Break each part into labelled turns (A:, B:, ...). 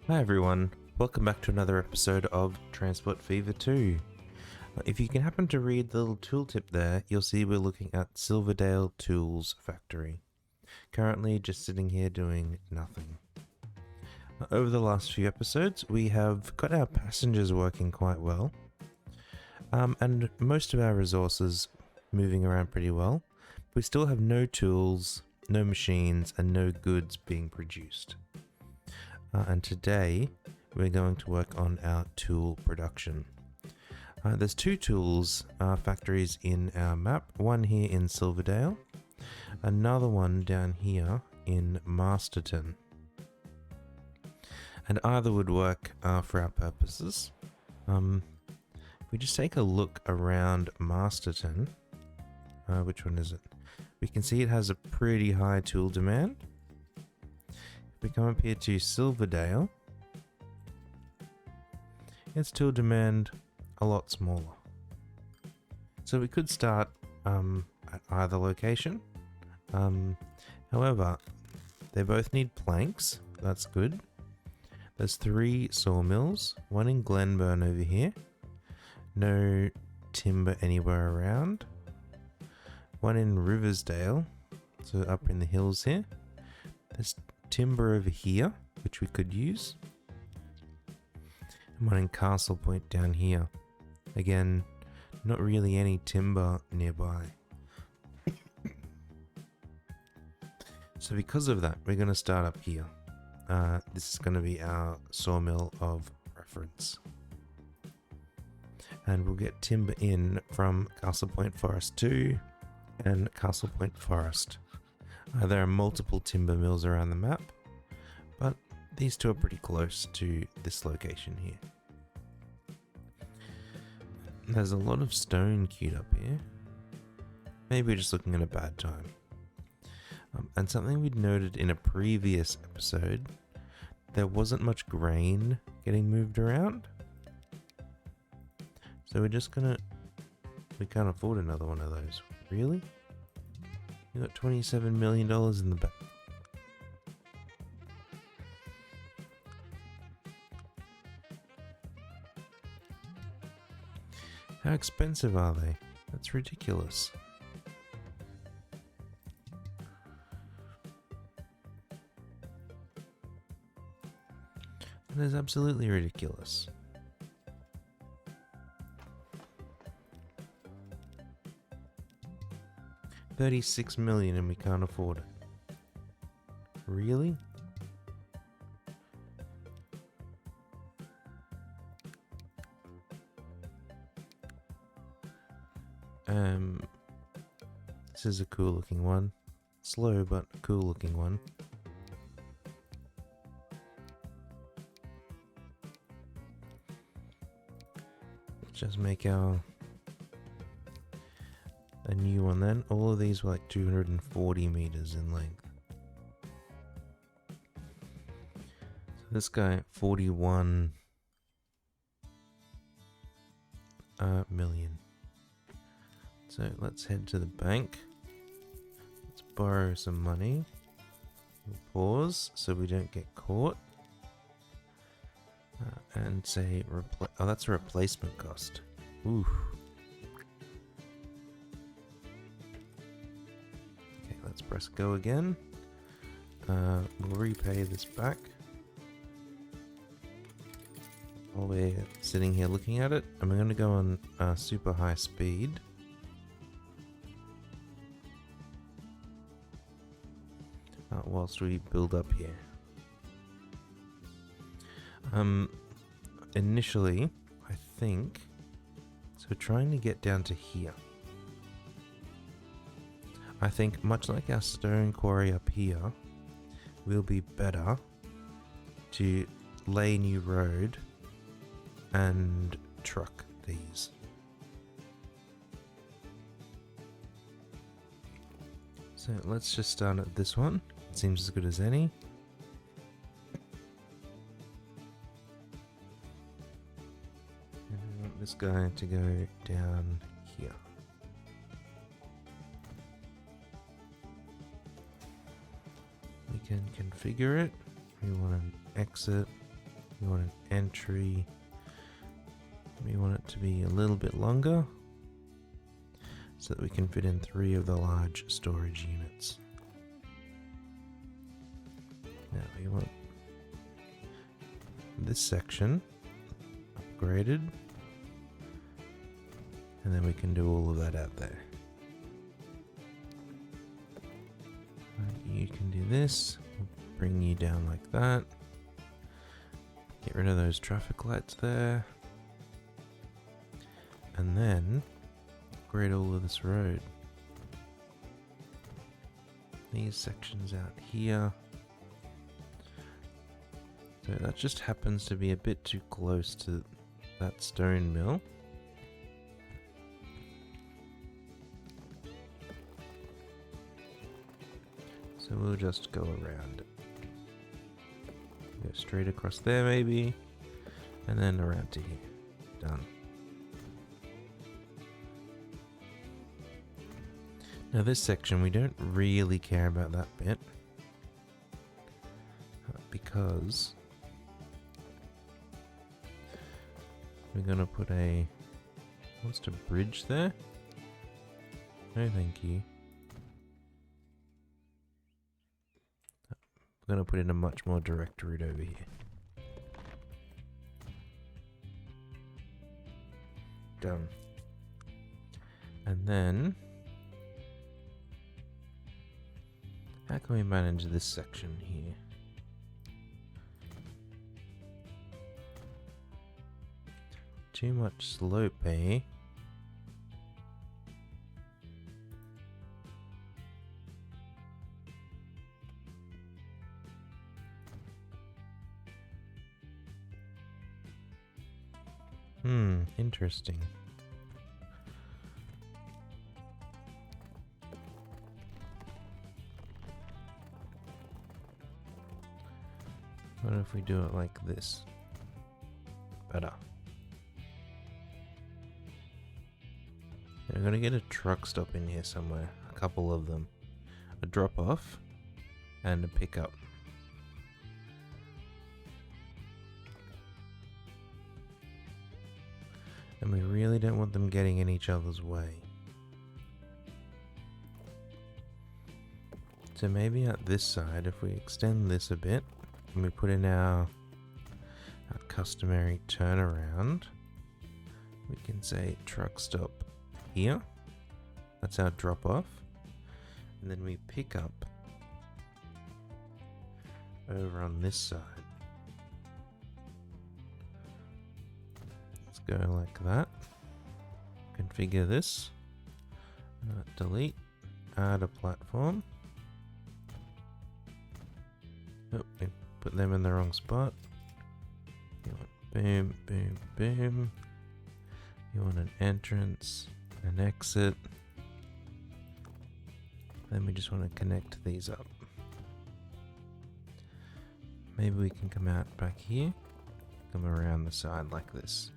A: Hi everyone, welcome back to another episode of Transport Fever 2. If you can happen to read the little tooltip there, you'll see we're looking at Silverdale Tools Factory. Currently just sitting here doing nothing. Over the last few episodes, we have got our passengers working quite well, and most of our resources moving around pretty well. We still have no tools, no machines, and no goods being produced. And today we're going to work on our tool production. There's two tools factories in our map, one here in Silverdale, another one down here in Masterton. And either would work for our purposes. If we just take a look around Masterton, which one is it? We can see it has a pretty high tool demand. If we come up here to Silverdale, its tool demand a lot smaller. So we could start at either location. However, they both need planks. That's good. There's 3 sawmills, one in Glenburn over here. No timber anywhere around. One in Riversdale, so up in the hills here. There's timber over here, which we could use. And one in Castle Point down here. Again, not really any timber nearby. So because of that, we're going to start up here. This is going to be our sawmill of preference. And we'll get timber in from Castle Point Forest 2 and Castle Point Forest. There are multiple timber mills around the map, but these two are pretty close to this location here. There's a lot of stone queued up here. Maybe we're just looking at a bad time. And something we'd noted in a previous episode, there wasn't much grain getting moved around. So we're just gonna... We can't afford another one of those. Really? You got $27 million in the bank. How expensive are they? That's ridiculous. That is absolutely ridiculous. $36 million and we can't afford it. Really? This is a cool looking one. Slow but cool looking one. Just make a new one then. All of these were like 240 meters in length. So this guy, 41 million. So let's head to the bank. Let's borrow some money. We'll pause so we don't get caught. And say, oh, that's a replacement cost. Ooh. Okay, let's press go again. We'll repay this back. While we're sitting here looking at it, and we're going to go on super high speed. Whilst we build up here. Initially, I think, so trying to get down to here. I think much like our stone quarry up here, will be better to lay new road and truck these. So let's just start at this one. It seems as good as any. This guy to go down here. We can configure it. We want to exit We want an entry. We want it to be a little bit longer so that we can fit in 3 of the large storage units. Now we want this section upgraded, and then we can do all of that out there. You can do this, we'll bring you down like that. Get rid of those traffic lights there. And then upgrade all of this road. These sections out here. So that just happens to be a bit too close to that stone mill. So we'll just go around it. Go straight across there maybe, and then around to here. Done. Now this section, we don't really care about that bit, because we're gonna put a monster bridge there. No thank you. I'm gonna put in a much more direct route over here. Done. And then how can we manage this section here? Too much slope, eh? Interesting. What if we do it like this? Better. We're gonna get a truck stop in here somewhere. A couple of them. A drop off and a pickup. And we really don't want them getting in each other's way. So maybe at this side, if we extend this a bit, and we put in our customary turnaround, we can say truck stop here. That's our drop off. And then we pick up over on this side. Let's go like that. Configure this. Delete. Add a platform. Oh, we put them in the wrong spot. You want boom, boom, boom. You want an entrance, an exit. Then we just want to connect these up. Maybe we can come out back here, come around the side like this.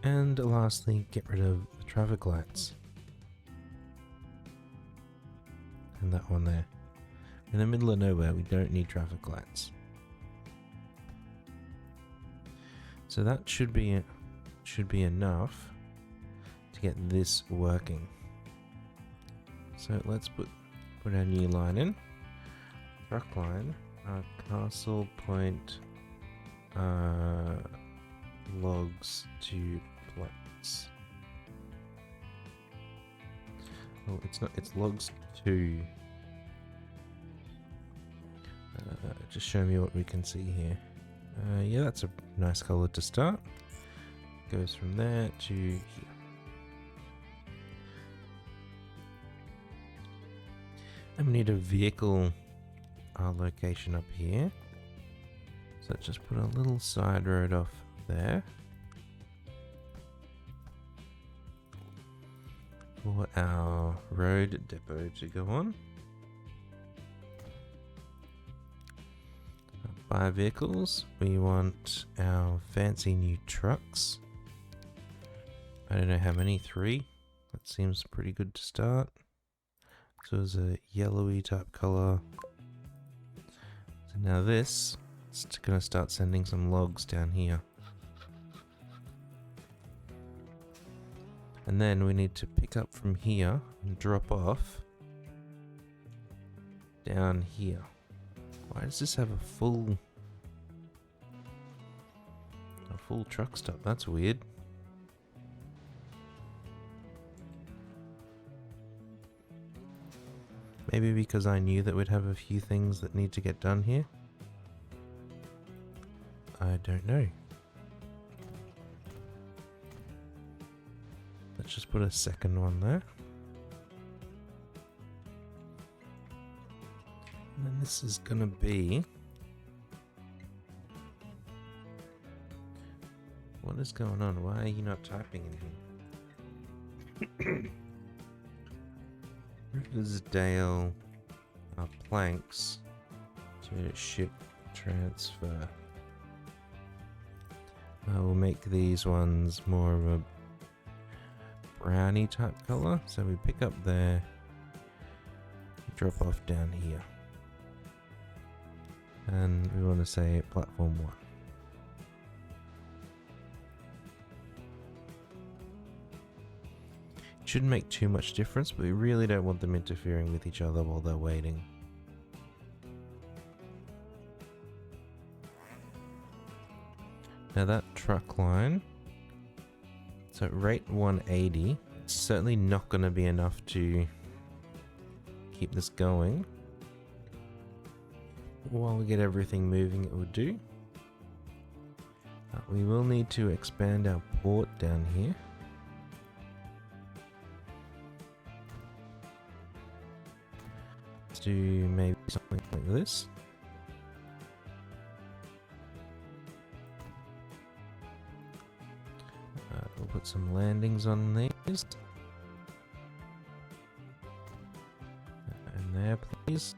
A: And lastly, get rid of the traffic lights. And that one there. In the middle of nowhere, we don't need traffic lights. So that should be enough to get this working. So let's put our new line in. Truck line, Castle Point logs to plates. Oh, it's not. It's logs to. Just show me what we can see here. Yeah, that's a nice color to start. Goes from there to here. And we need a vehicle location up here. So let's just put a little side road off there. For our road depot to go on. 5 vehicles. We want our fancy new trucks. I don't know how many, 3. That seems pretty good to start. So it's a yellowy type color. So now this, It's gonna start sending some logs down here. And then we need to pick up from here and drop off down here. Why does this have a full truck stop? That's weird. Maybe because I knew that we'd have a few things that need to get done here. I don't know. Let's just put a second one there. And then this is gonna be... What is going on? Why are you not typing in here? Riversdale planks to ship transfer. I will make these ones more of a brownie type color. So we pick up there, drop off down here. And we want to say platform 1. Shouldn't make too much difference, but we really don't want them interfering with each other while they're waiting. Now that truck line, so at rate 180, it's certainly not going to be enough to keep this going. While we get everything moving, it will do. We will need to expand our port down here. Let's do maybe something like this. We'll put some landings on these. And there, please.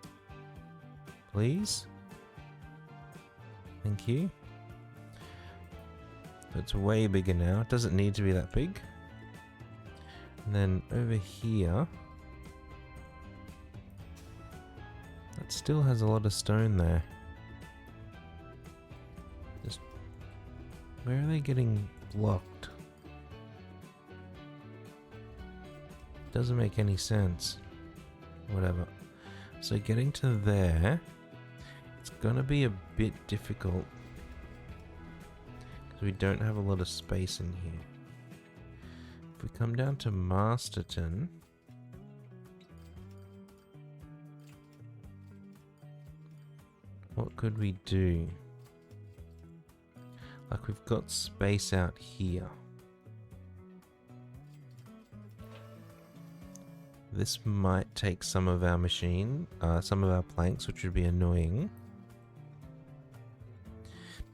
A: Please. Thank you. It's way bigger now. It doesn't need to be that big. And then over here, that still has a lot of stone there. Just where are they getting blocked? Doesn't make any sense. Whatever. So getting to there, it's gonna be a bit difficult because we don't have a lot of space in here. If we come down to Masterton, what could we do? Like we've got space out here. This might take some of our some of our planks, which would be annoying.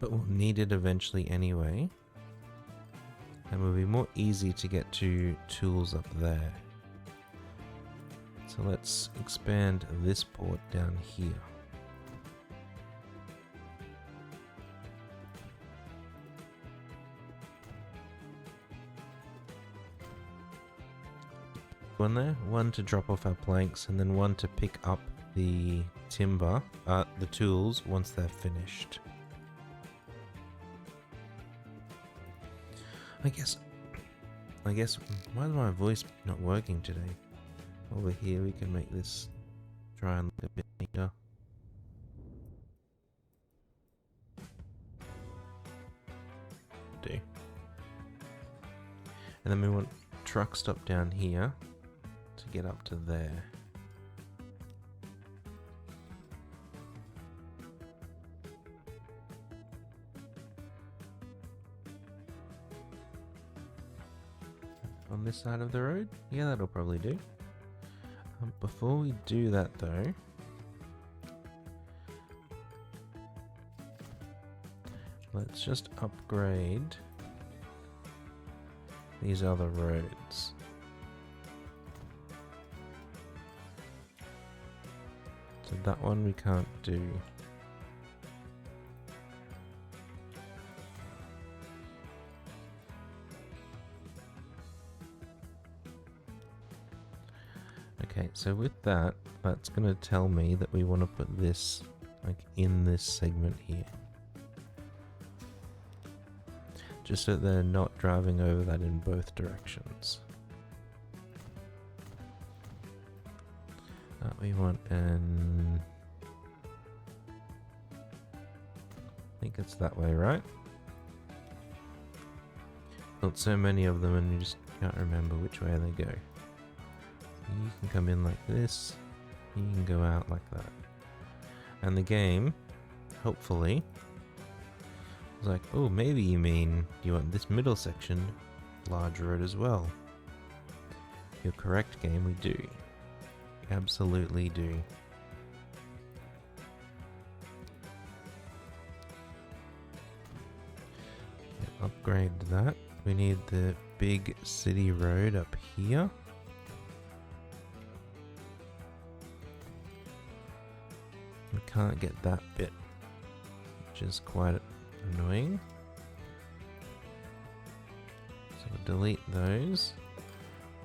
A: But we'll need it eventually anyway. And it will be more easy to get to tools up there. So let's expand this port down here. One there, one to drop off our planks, and then one to pick up the timber, the tools once they're finished. I guess, why is my voice not working today? Over here we can make this try and look a bit neater. Do. And then we want truck stop down here to get up to there. On this side of the road? Yeah, that'll probably do. Before we do that though, let's just upgrade these other roads. So that one we can't do. Okay, so with that, that's going to tell me that we want to put this like in this segment here. just so they're not driving over that in both directions. We want an... I think it's that way, right? Not so many of them and you just can't remember which way they go. You can come in like this, you can go out like that. And the game, hopefully, was like, oh, maybe you mean you want this middle section, large road as well. You're correct, game, we do. We absolutely do. Upgrade that. We need the big city road up here. We can't get that bit, which is quite annoying. So we'll delete those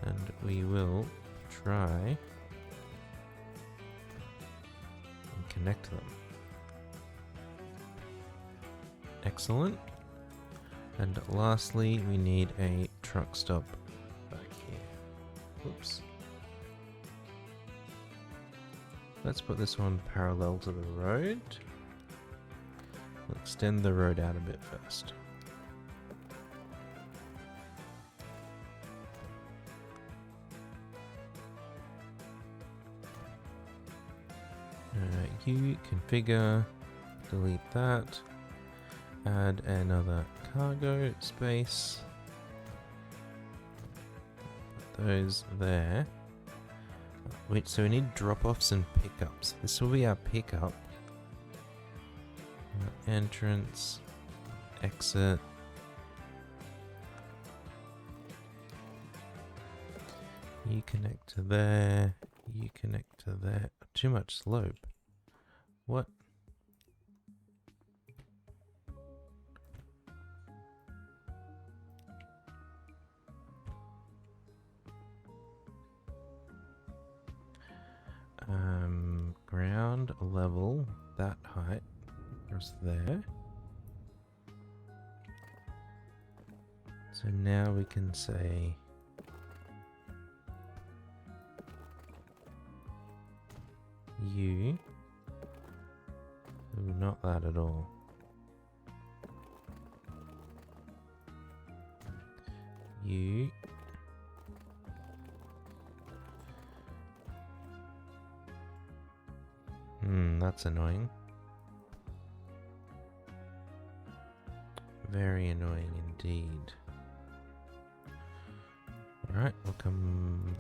A: and we will try and connect them. Excellent. And lastly, we need a truck stop back here. Whoops. Let's put this one parallel to the road. We'll extend the road out a bit first. You configure, delete that, add another cargo space, put those there. Wait, so we need drop-offs and pickups. This will be our pickup. Entrance, exit. You connect to there, you connect to there. Too much slope. What? Ground level, that height was there. So now we can say you. Oh, not that at all. You. That's annoying. Very annoying indeed. Alright, we'll come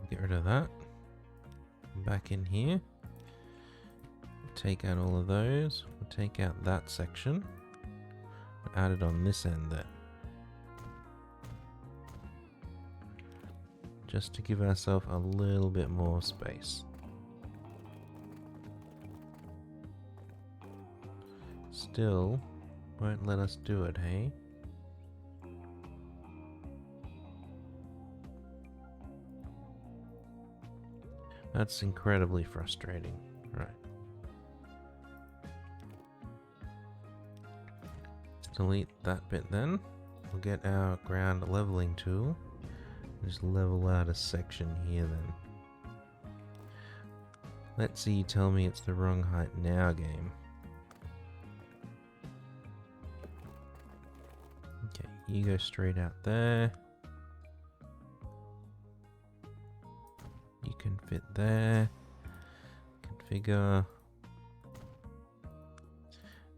A: get rid of that. Back in here. Take out all of those. We'll take out that section. Add it on this end there. Just to give ourselves a little bit more space. Still won't let us do it, hey? That's incredibly frustrating. Right. Let's delete that bit then. We'll get our ground leveling tool. Just level out a section here then. Let's see you tell me it's the wrong height now, game. Okay, you go straight out there. You can fit there. Configure.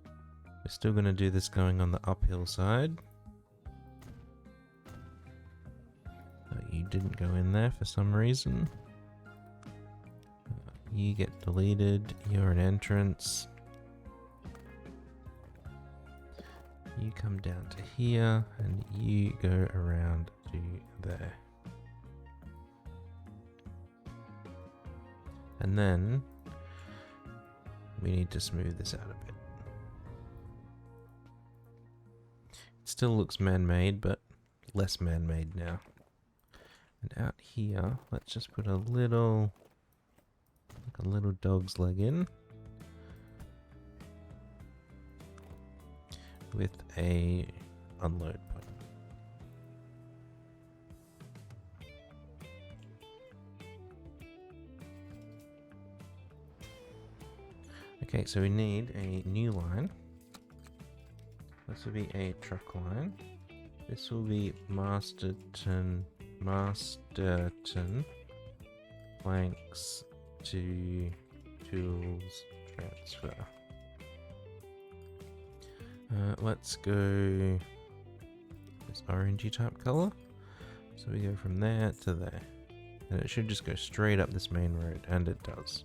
A: We're still going to do this going on the uphill side. You didn't go in there for some reason. You get deleted. You're an entrance. You come down to here and you go around to there. And then we need to smooth this out a bit. It still looks man-made, but less man-made now. And out here, let's just put a little, like a little dog's leg in. With a unload point. Okay, so we need a new line. This will be a truck line. This will be Masterton planks to tools transfer. Let's go this orangey type color. So we go from there to there. And it should just go straight up this main road, and it does.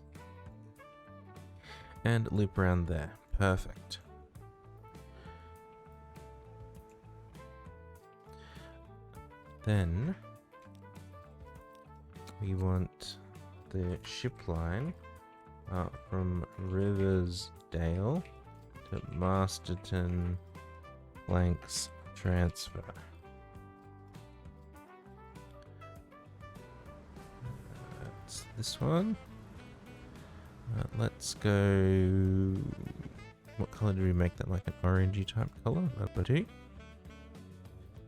A: And loop around there. Perfect. Then we want the ship line from Riversdale to Masterton planks transfer. That's this one. Let's go. What color do we make that? Like an orangey type color? That'll do.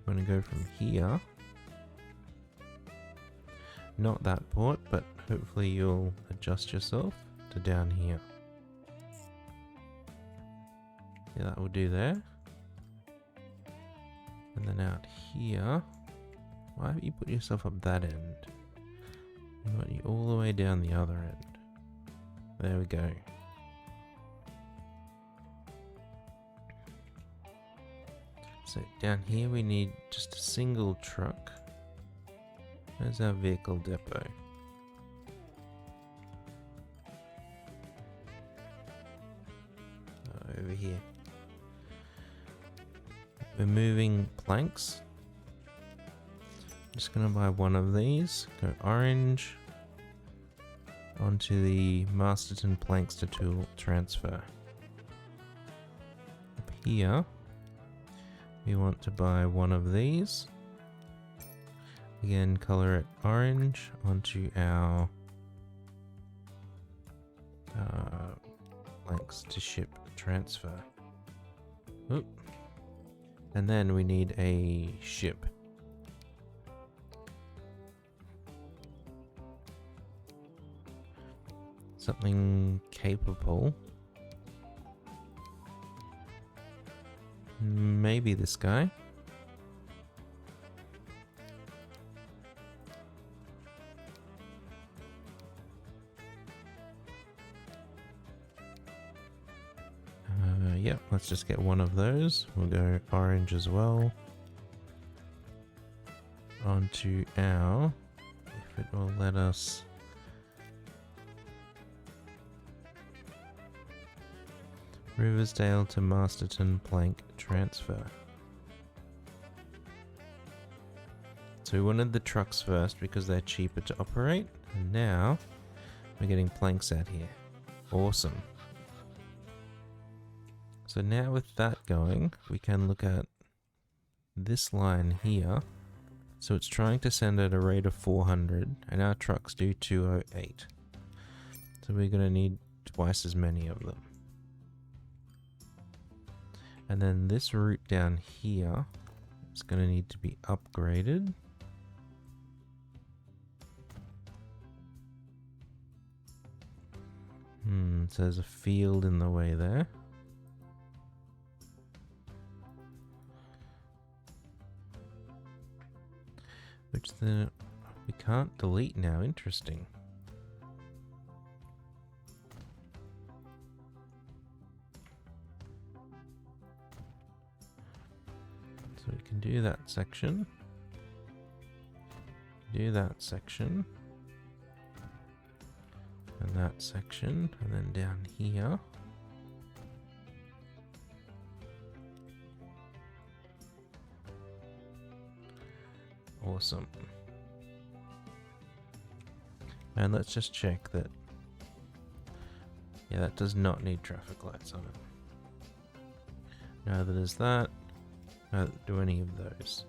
A: I'm gonna go from here. Not that port, but hopefully you'll adjust yourself to down here. Yeah, that will do there. And then out here. Why haven't you put yourself up that end? I want you all the way down the other end. There we go. So down here we need just a single truck. Where's our vehicle depot? Over here. We're moving planks. Just gonna buy one of these. Go orange. Onto the Masterton planks to tool transfer. Up here, we want to buy one of these. Again, color it orange onto our planks to ship transfer. Oop. And then we need a ship. Something capable. Maybe this guy. Yep, let's just get one of those. We'll go orange as well. Onto our, if it will let us. Riversdale to Masterton plank transfer. So we wanted the trucks first because they're cheaper to operate, and now we're getting planks out here. Awesome. So now with that going, we can look at this line here. So it's trying to send at a rate of 400, and our trucks do 208. So we're going to need twice as many of them. And then this route down here is going to need to be upgraded. So there's a field in the way there. Which then we can't delete now. Interesting. So we can do that section. Do that section. And that section. And then down here. Awesome. And let's just check that. Yeah, that does not need traffic lights on it. Neither does that. Neither do any of those.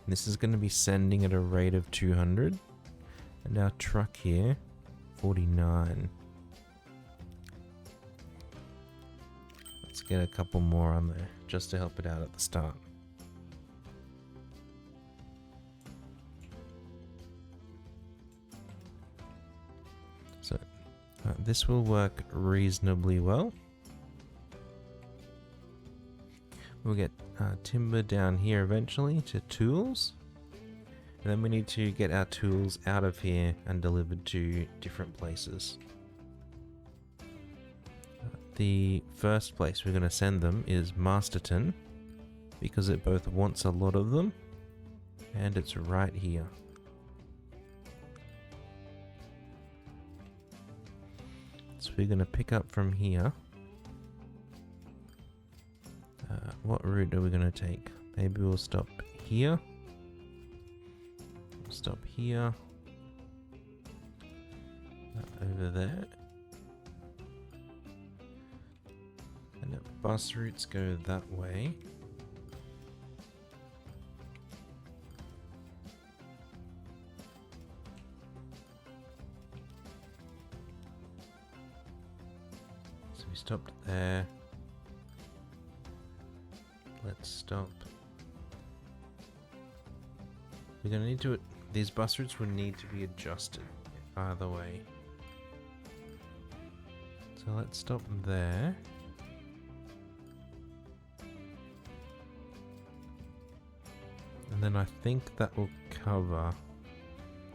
A: This is going to be sending at a rate of 200. And our truck here, 49. Let's get a couple more on there, just to help it out at the start. So this will work reasonably well. We'll get timber down here eventually to tools. And then we need to get our tools out of here and delivered to different places. The first place we're going to send them is Masterton, because it both wants a lot of them and it's right here. So we're going to pick up from here. What route are we going to take? Maybe we'll stop here. We'll stop here. Over there. And the bus routes go that way. So we stopped there. Let's stop. We're gonna need to. These bus routes will need to be adjusted either way. So let's stop there. And then I think that will cover.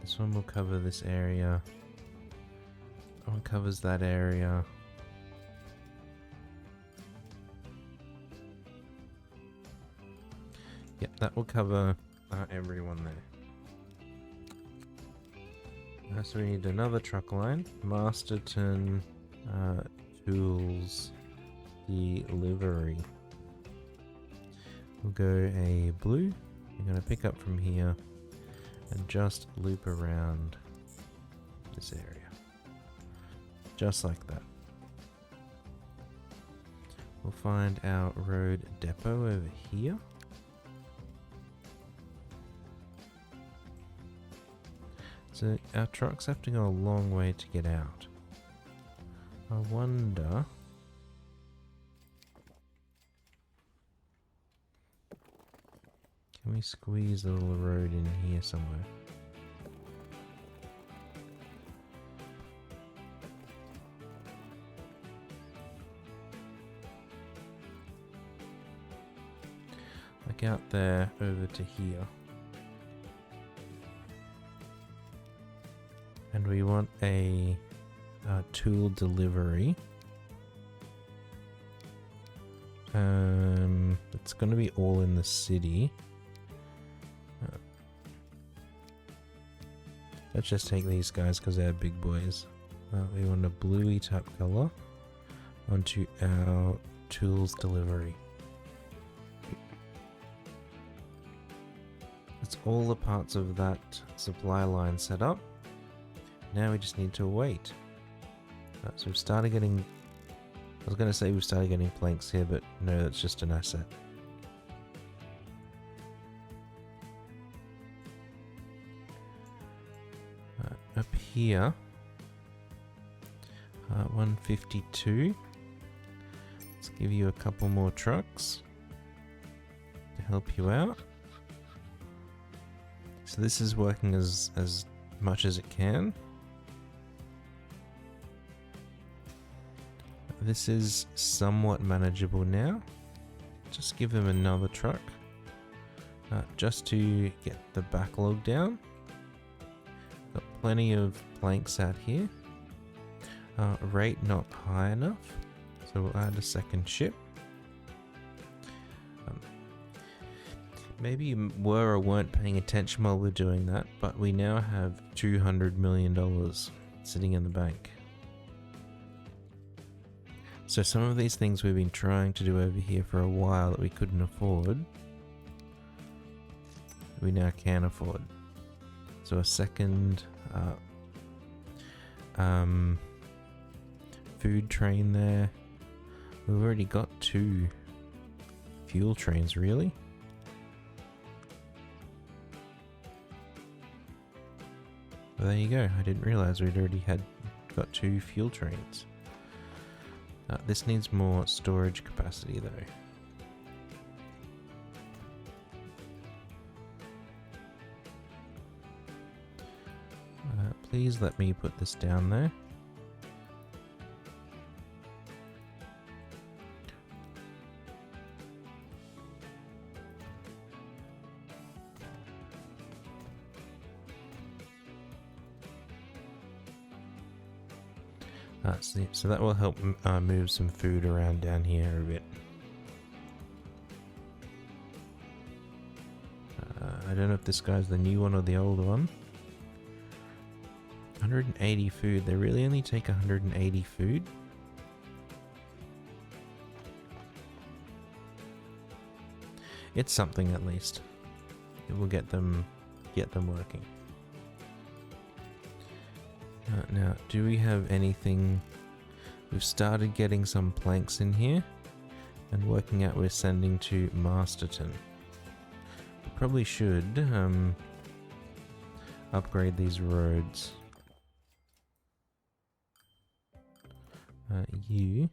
A: This one will cover this area. That one covers that area. Yep, that will cover everyone there. So we need another truck line. Masterton Tools Delivery. We'll go a blue. We're going to pick up from here and just loop around this area. Just like that. We'll find our road depot over here. So our trucks have to go a long way to get out. I wonder... Can we squeeze a little road in here somewhere? Like out there over to here. And we want a tool delivery. It's going to be all in the city. Let's just take these guys because they're big boys. We want a bluey type color onto our tools delivery. That's all the parts of that supply line set up. Now we just need to wait. So we've started getting... I was going to say we've started getting planks here, but no, that's just an asset. Up here, 152. Let's give you a couple more trucks to help you out. So this is working as much as it can. This is somewhat manageable now. Just give them another truck just to get the backlog down. Got plenty of planks out here. Rate not high enough, so we'll add a second ship. Maybe you were or weren't paying attention while we're doing that, but we now have $200 million sitting in the bank. So some of these things we've been trying to do over here for a while that we couldn't afford, we now can afford. So a second food train there. We've already got 2 fuel trains, really. Well, there you go. I didn't realize we'd already got 2 fuel trains. This needs more storage capacity though. please let me put this down there. So that will help move some food around down here a bit. I don't know if this guy's the new one or the old one. 180 food. They really only take 180 food. It's something at least. It will get them working. Now, do we have anything? We've started getting some planks in here and working out we're sending to Masterton. We probably should upgrade these roads. You.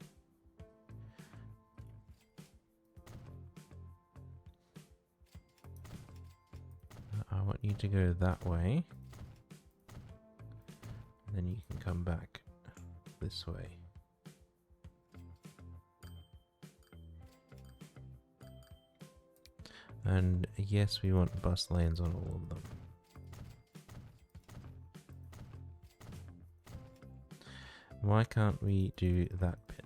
A: I want you to go that way. Then you can come back this way. And yes, we want bus lanes on all of them. Why can't we do that bit?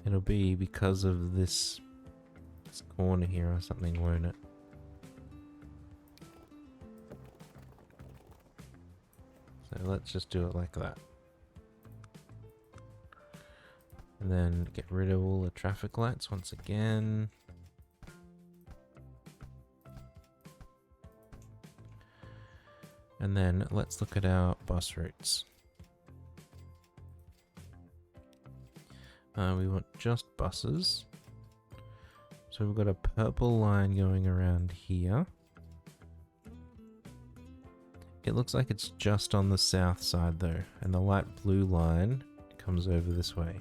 A: It'll be because of this corner here or something, won't it? So let's just do it like that. And then get rid of all the traffic lights once again. And then let's look at our bus routes. We want just buses. So we've got a purple line going around here. It looks like it's just on the south side though, and the light blue line comes over this way.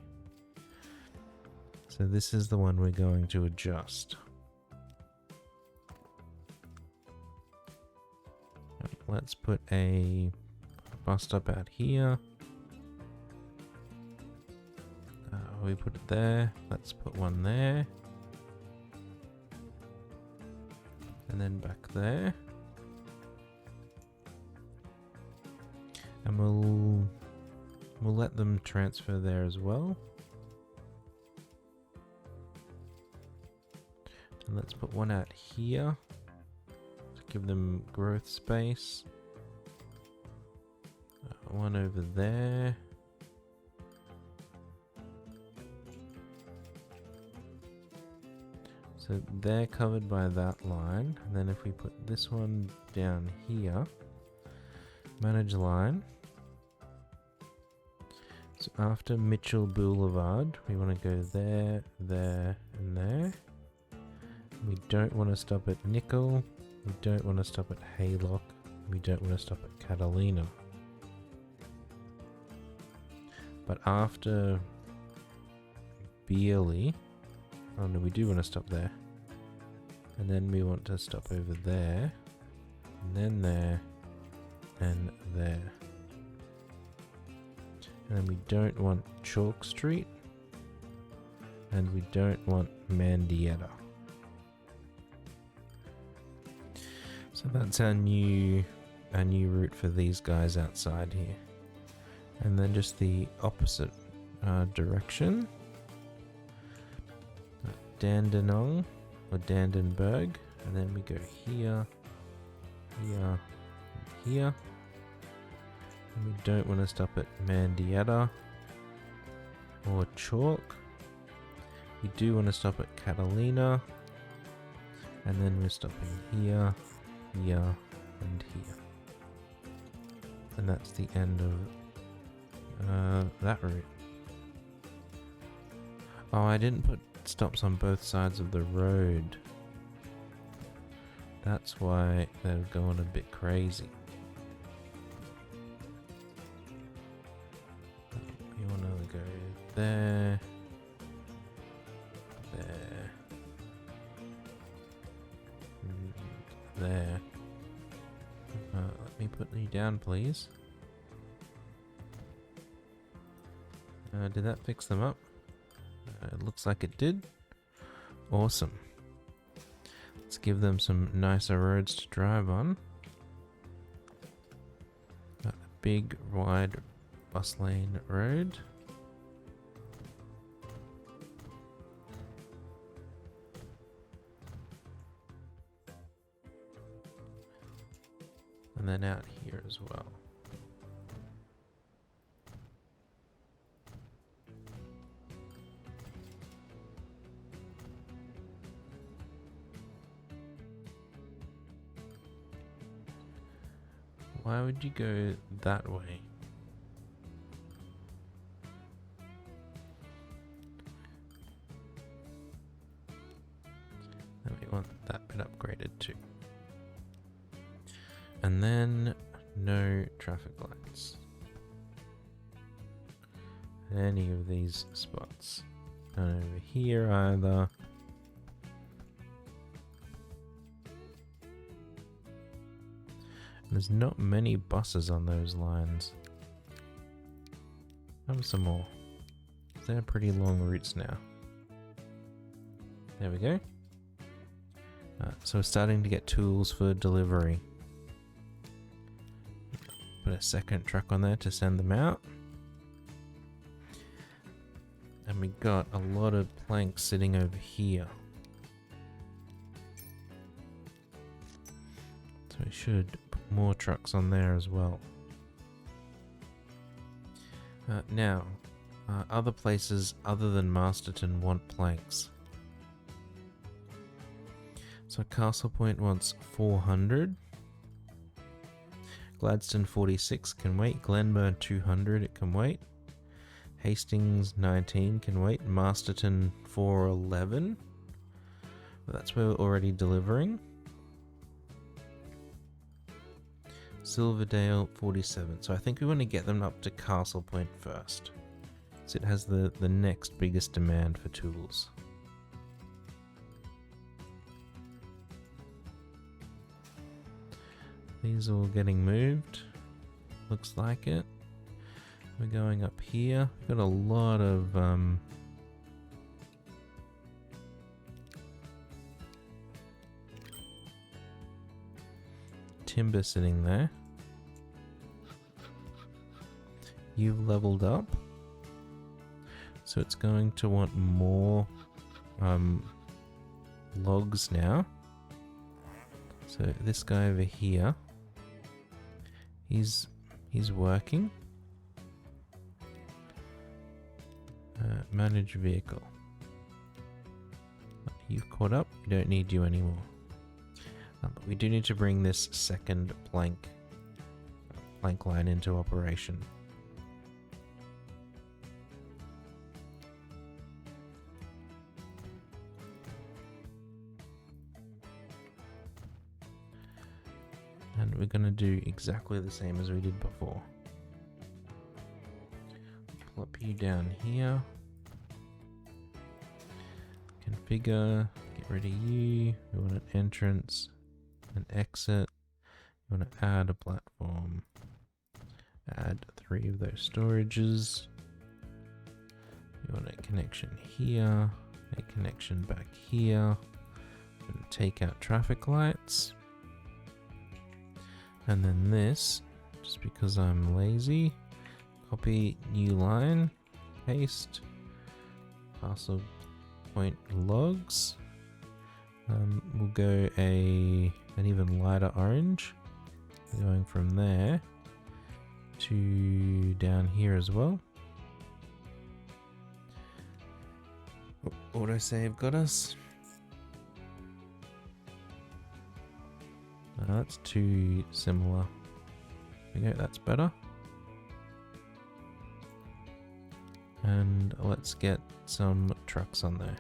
A: So this is the one we're going to adjust. Let's put a bus stop out here. We put it there. Let's put one there. And then back there. And we'll let them transfer there as well. And let's put one out here to give them growth space. One over there. So they're covered by that line. And then if we put this one down here, manage line. So after Mitchell Boulevard, we want to go there, there, and there. We don't want to stop at Nickel. We don't want to stop at Haylock. We don't want to stop at Catalina. But after Beerley, oh no, we do want to stop there. And then we want to stop over there, and then there, and there. And then we don't want Chalk Street, and we don't want Mandietta. So that's our new route for these guys outside here. And then just the opposite direction. Dandenong or Dandenberg, and then we go here, here, and here. And we don't want to stop at Mandietta or Chalk. We do want to stop at Catalina, and then we're stopping here, here, and here. And that's the end of that route. Oh, I didn't put stops on both sides of the road. That's why they're going a bit crazy. You want to go there, there, put you down, please. Did that fix them up? It looks like it did. Awesome. Let's give them some nicer roads to drive on. Got a big, wide bus lane road. And then out here as well. Why would you go that way? And we want that bit upgraded too. And then no traffic lights. Any of these spots. None over here either. There's not many buses on those lines. Have some more. They're pretty long routes now. There we go. So we're starting to get tools for delivery. Put a second truck on there to send them out. And we got a lot of planks sitting over here. So we should put more trucks on there as well. Now, other places other than Masterton want planks. So Castle Point wants 400. Gladstone 46 can wait. Glenburn 200, it can wait. Hastings 19 can wait. Masterton 411. Well, that's where we're already delivering. Silverdale 47. So I think we want to get them up to Castle Point first. So it has the next biggest demand for tools. These are all getting moved. Looks like it. We're going up here. We've got a lot of timber sitting there. You've leveled up. So it's going to want more logs now. So this guy over here, he's working. Manage vehicle. You've caught up. We don't need you anymore. But we do need to bring this second plank line into operation. And we're going to do exactly the same as we did before. Plop you down here. Configure, get rid of you. We want an entrance, an exit. We want to add a platform. Add 3 of those storages. We want a connection here, a connection back here. We're going to take out traffic lights. And then this, just because I'm lazy, copy new line, paste, Castle Point logs. We'll go an even lighter orange, going from there to down here as well. Autosave got us. That's too similar. There we go, that's better. And let's get some trucks on there.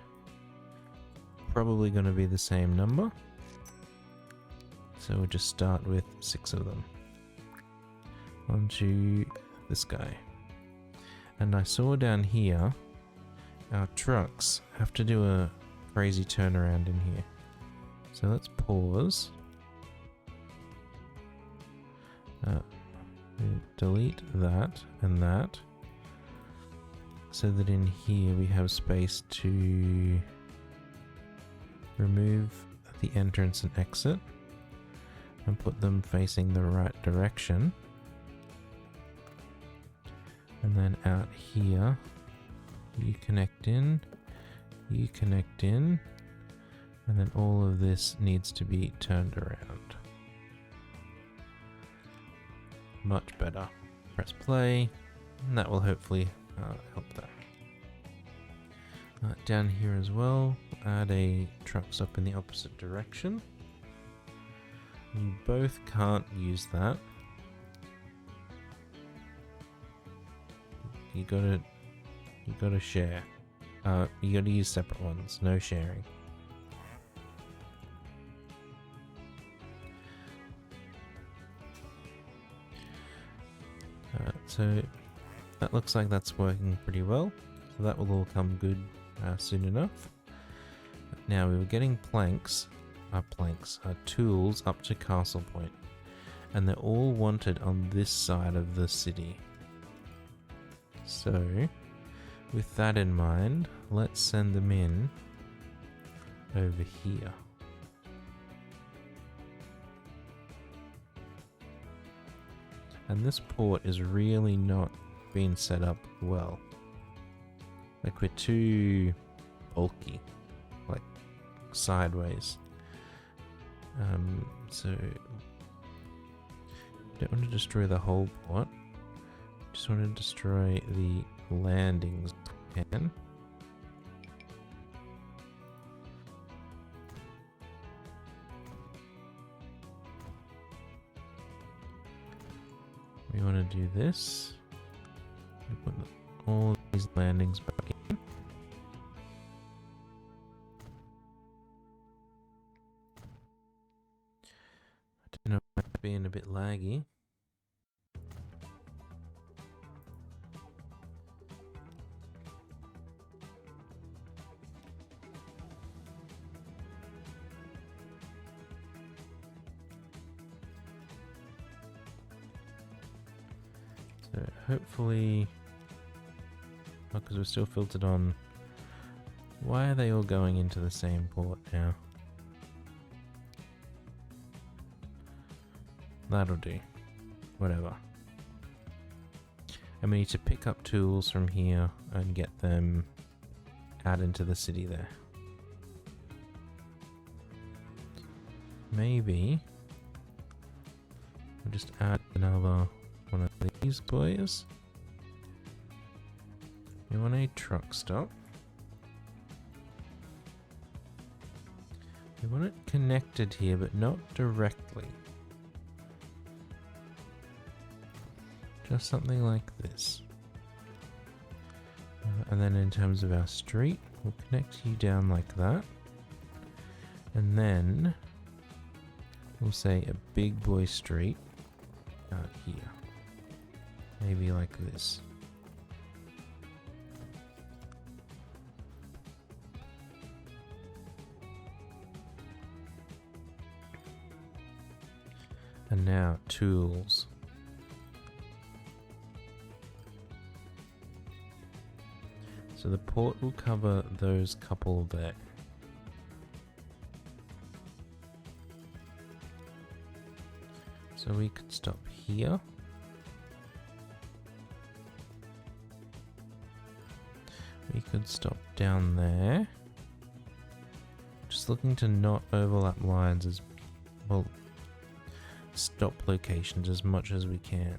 A: Probably going to be the same number. So we'll just start with 6 of them. Onto this guy. And I saw down here, our trucks have to do a crazy turnaround in here. So let's pause. we delete that and that, so that in here we have space to remove the entrance and exit and put them facing the right direction. And then out here, you connect in, you connect in, and then all of this needs to be turned around. Much better. Press play, and that will hopefully help that. Down here as well, add a truck stop in the opposite direction. You both can't use that. You gotta share. You gotta use separate ones, no sharing. So that looks like that's working pretty well. So that will all come good soon enough. Now we were getting tools up to Castle Point, and they're all wanted on this side of the city. So with that in mind, let's send them in over here. And this port is really not being set up well. Like, we're too bulky, like sideways. So don't want to destroy the whole port. Just want to destroy the landings if we can. We want to do this. We put all these landings back in. I don't know, it might be being a bit laggy. So hopefully, because we're still filtered on. Why are they all going into the same port now? That'll do. Whatever. And we need to pick up tools from here and get them out into the city there. Maybe we'll just add another one of these boys. We want a truck stop. We want it connected here, but not directly. Just something like this. And then in terms of our street, we'll connect you down like that. And then we'll say a big boy street out here. Maybe like this. And now tools. So the port will cover those couple there. So we could stop here. We could stop down there. Just looking to not overlap lines as well. Stop locations as much as we can.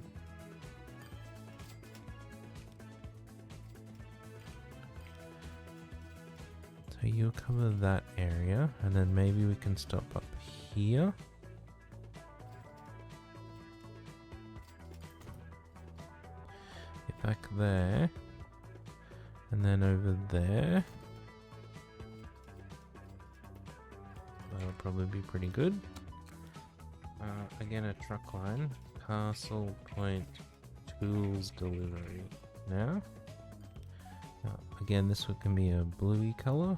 A: So you'll cover that area, and then maybe we can stop up here. Get back there, and then over there. That'll probably be pretty good. Again, a truck line. Castle Point Tools Delivery. Now, again, this one can be a bluey color.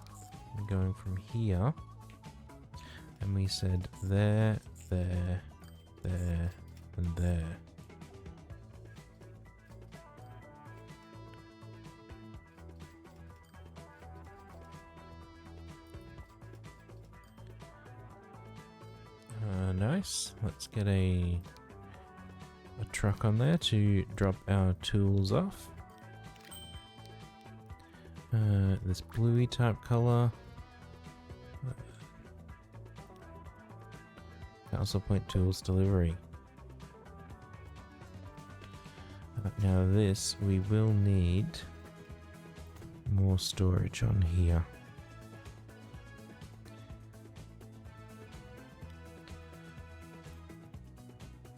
A: We're going from here, and we said there, there, there, and there. nice. Let's get a truck on there to drop our tools off. This bluey type color. Castle Point Tools delivery. Now this, we will need more storage on here.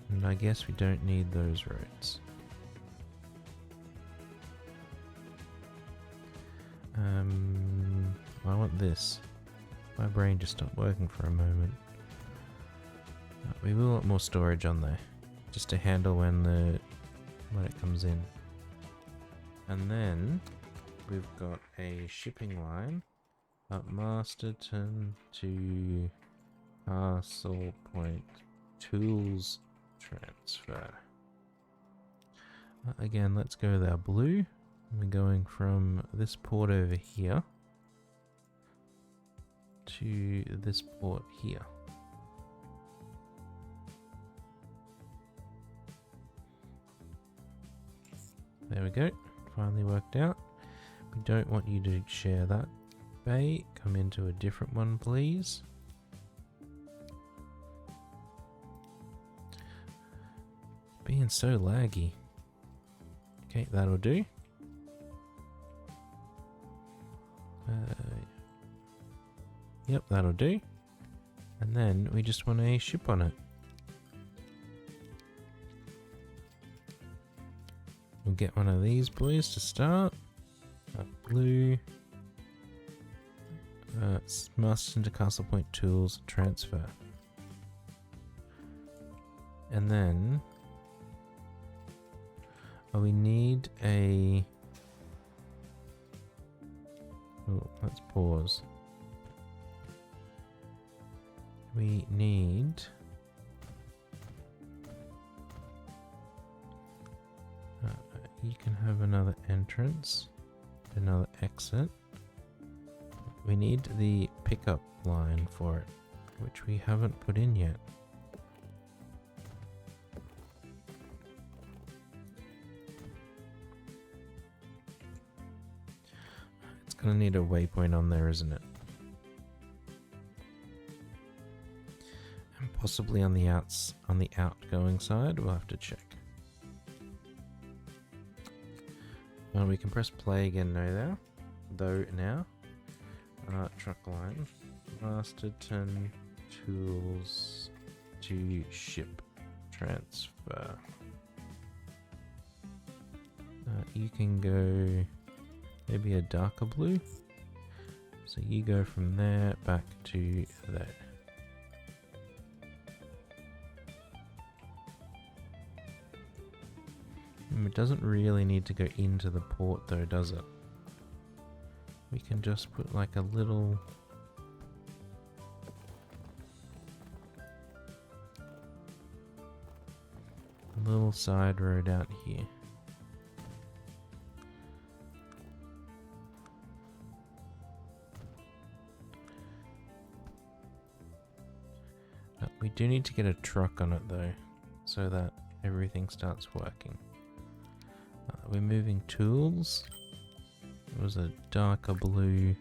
A: And I guess we don't need those roads. I want this. My brain just stopped working for a moment. We will want more storage on there, just to handle when it comes in. And then we've got a shipping line up Masterton to Castle Point Tools transfer. Again, let's go with our blue. We're going from this port over here to this port here. There we go, finally worked out. We don't want you to share that bay. Come into a different one, please. Being so laggy. Okay, that'll do. Yep, that'll do. And then we just want a ship on it. We'll get one of these boys to start. Blue. Masterton to Castle Point Tools transfer. And then we need a... Oh, let's pause. We need... you can have another entrance, another exit. We need the pickup line for it, which we haven't put in yet. It's gonna need a waypoint on there, isn't it? And possibly on the outgoing side, we'll have to check. Well, we can press play again now. Truck line. Masterton Tools to ship transfer. You can go maybe a darker blue. So you go from there back to there. It doesn't really need to go into the port though, does it? We can just put like a little... side road out here. We do need to get a truck on it though, so that everything starts working. We're moving tools. It was a darker blue.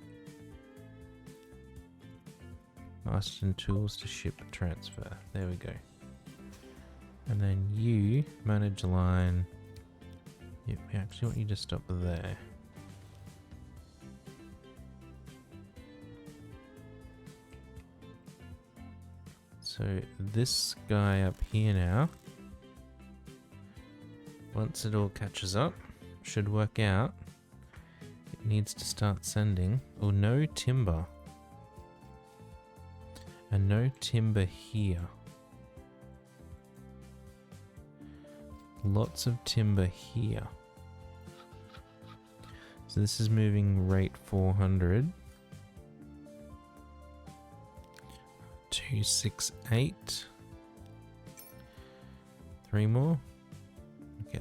A: Masterton Tools to ship transfer. There we go. And then you manage line. Yep, we actually want you to stop there. So this guy up here now, once it all catches up, should work out. It needs to start sending. Oh, no timber. And no timber here. Lots of timber here. So this is moving rate 400. 268. 3 more. Okay,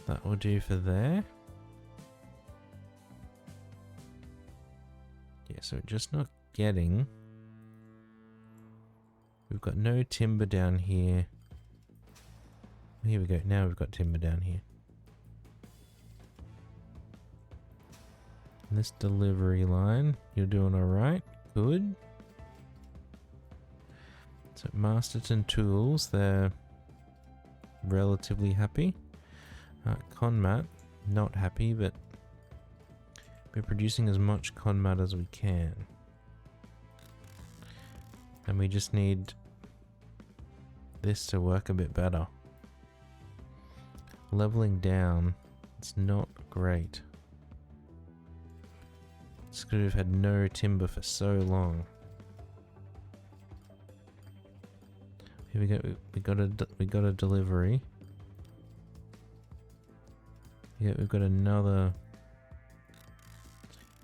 A: that will do for there. Yeah, so just not getting We've got no timber down here. Here we go. Now we've got timber down here. And this delivery line, you're doing alright. Good. So Masterton Tools, they're relatively happy. Conmat, not happy, but we're producing as much Conmat as we can. And we just need this to work a bit better. Leveling down, it's not great. It's because we've had no timber for so long. Here we go. We got a delivery. Yeah, we've got another.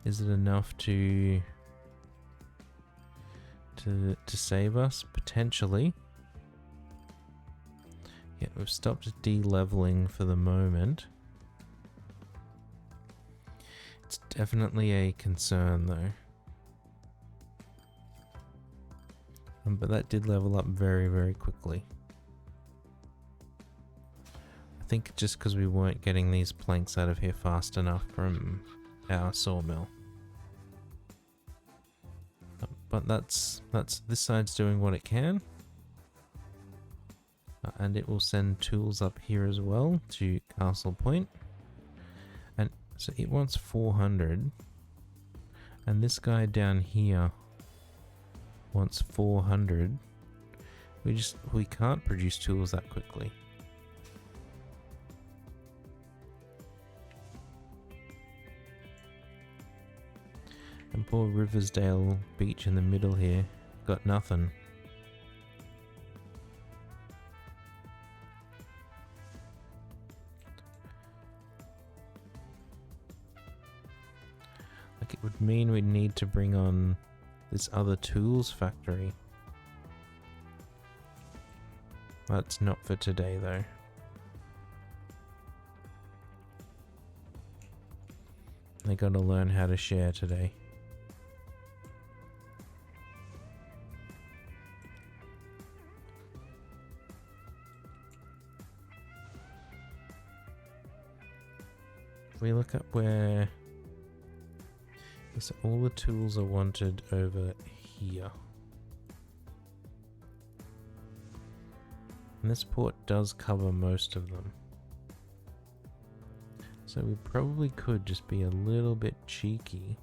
A: Is it enough to save us? Potentially. Yeah, we've stopped de-leveling for the moment. It's definitely a concern though. But that did level up very, very quickly. I think just because we weren't getting these planks out of here fast enough from our sawmill. But that's this side's doing what it can. And it will send tools up here as well to Castle Point. And so it wants 400. And this guy down here wants 400. We can't produce tools that quickly. And poor Riversdale Beach in the middle here got nothing. Like, it would mean we'd need to bring on this other tools factory. That's not for today though. They gotta learn how to share today. If we look up where... So all the tools are wanted over here. And this port does cover most of them. So we probably could just be a little bit cheeky.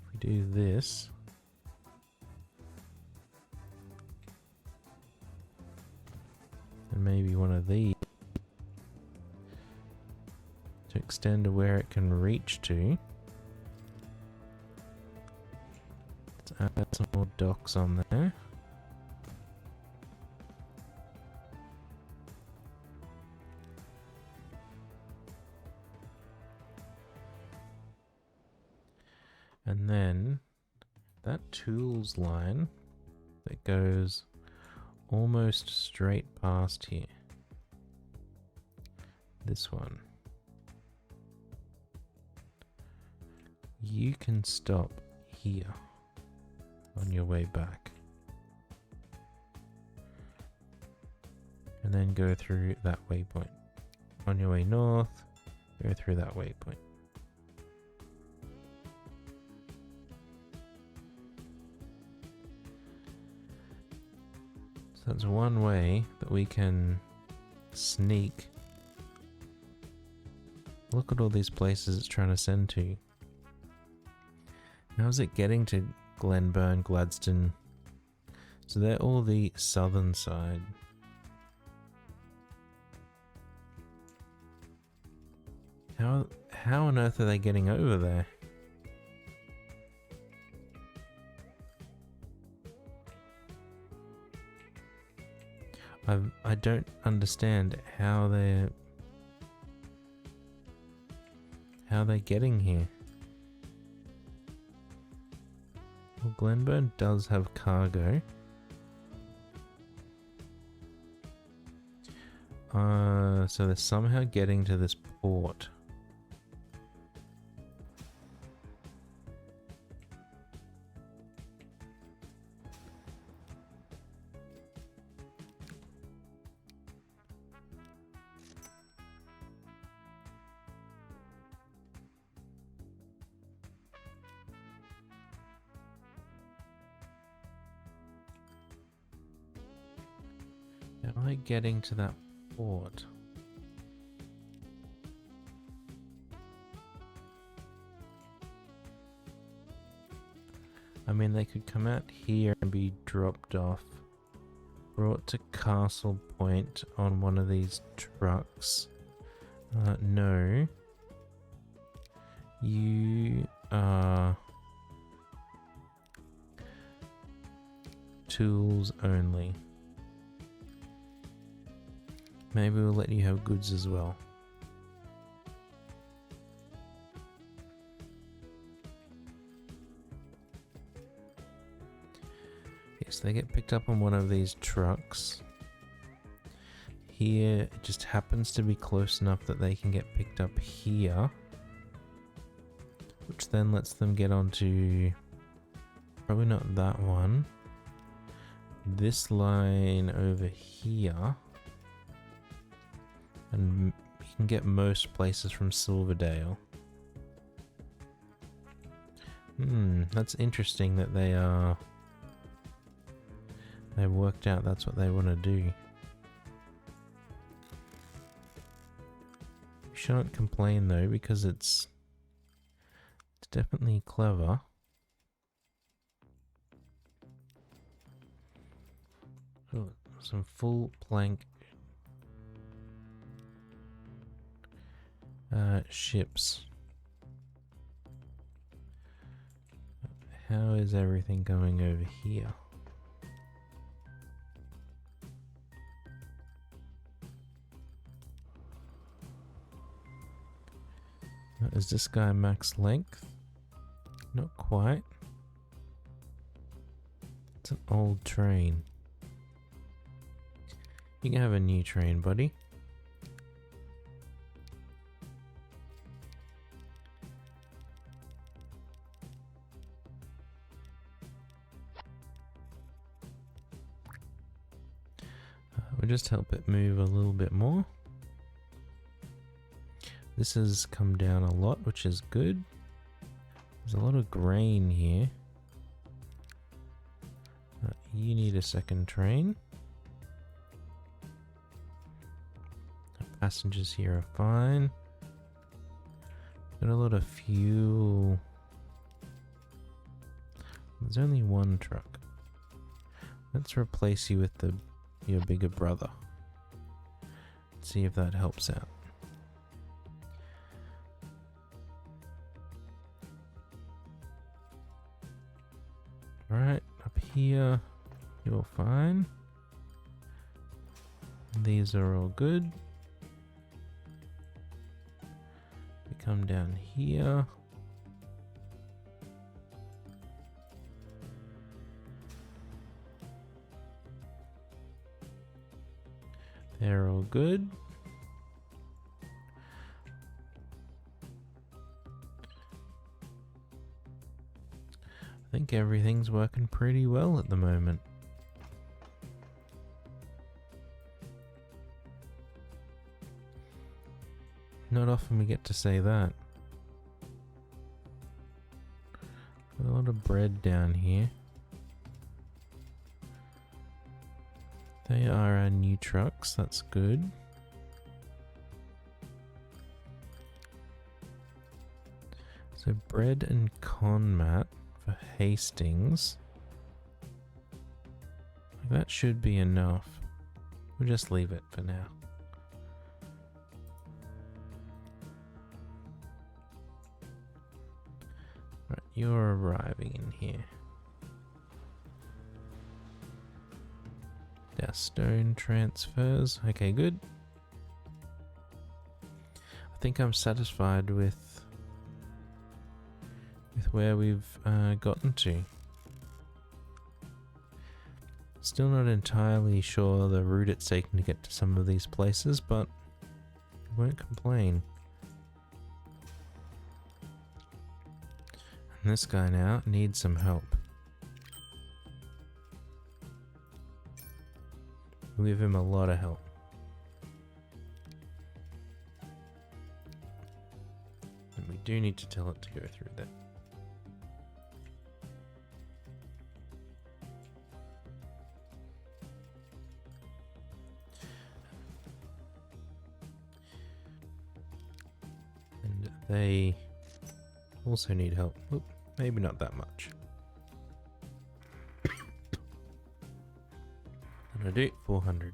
A: If we do this. And maybe one of these. To extend to where it can reach to. Add some more docks on there. And then that tools line that goes almost straight past here. This one. You can stop here. On your way back. And then go through that waypoint. On your way north, go through that waypoint. So that's one way that we can sneak. Look at all these places it's trying to send to. How's it getting to Glenburn, Gladstone? So they're all the southern side. How on earth are they getting over there? I don't understand how they're getting here. Well, Glenburn does have cargo. So they're somehow getting to this port. By getting to that port. I mean, they could come out here and be dropped off, brought to Castle Point on one of these trucks. No. You are tools only. Maybe we'll let you have goods as well. Yes, they get picked up on one of these trucks. Here, it just happens to be close enough that they can get picked up here. Which then lets them get onto... probably not that one. This line over here. And you can get most places from Silverdale. That's interesting that they've worked out that's what they want to do. We shouldn't complain though, because it's definitely clever. Oh, some full plank ships. How is everything going over here? Is this guy max length? Not quite. It's an old train. You can have a new train, buddy. We'll just help it move a little bit more. This has come down a lot, which is good. There's a lot of grain here. You need a second train. Passengers here are fine. Got a lot of fuel. There's only one truck. Let's replace you with your bigger brother. See if that helps out. Alright, up here, you're fine. These are all good. We come down here. They're all good. I think everything's working pretty well at the moment. Not often we get to say that. Got a lot of bread down here. They are our new trucks, that's good. So bread and con mat for Hastings. That should be enough. We'll just leave it for now. Right, you're arriving in here. Our stone transfers. Okay, good. I think I'm satisfied with where we've gotten to. Still not entirely sure the route it's taking to get to some of these places, but I won't complain. And this guy now needs some help. We'll give him a lot of help. And we do need to tell it to go through there. they also need help. Oop, maybe not that much. And I do 400.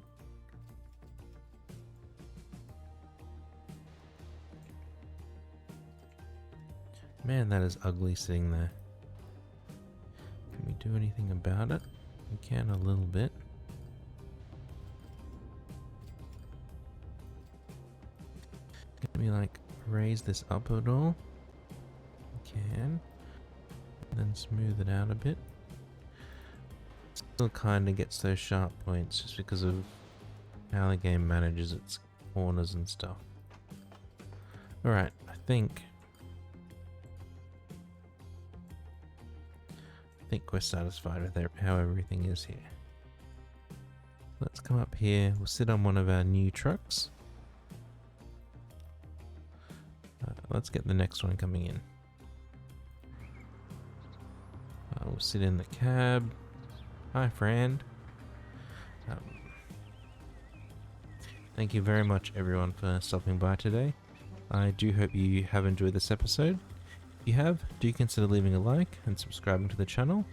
A: Man, that is ugly sitting there. Can we do anything about it? We can a little bit. Can we like raise this up at all? We can. And then smooth it out a bit. Still kind of gets those sharp points just because of how the game manages its corners and stuff. Alright, I think we're satisfied with how everything is here. Let's come up here. We'll sit on one of our new trucks. Let's get the next one coming in. We'll sit in the cab. Hi, friend. Thank you very much, everyone, for stopping by today. I do hope you have enjoyed this episode. If you have, do consider leaving a like and subscribing to the channel.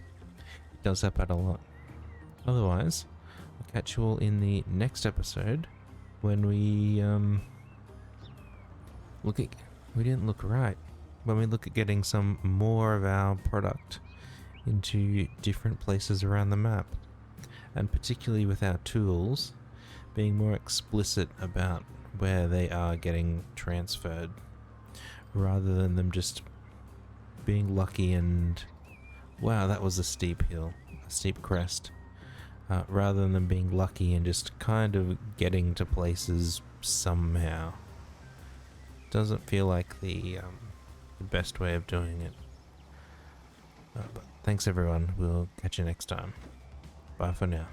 A: It does help out a lot. Otherwise, I'll catch you all in the next episode when we didn't look right. When we look at getting some more of our product into different places around the map, and particularly with our tools being more explicit about where they are getting transferred, rather than them just being lucky and wow, that was a steep hill, a steep crest, rather than them being lucky and just kind of getting to places somehow. Doesn't feel like the best way of doing it. But thanks everyone, we'll catch you next time. Bye for now.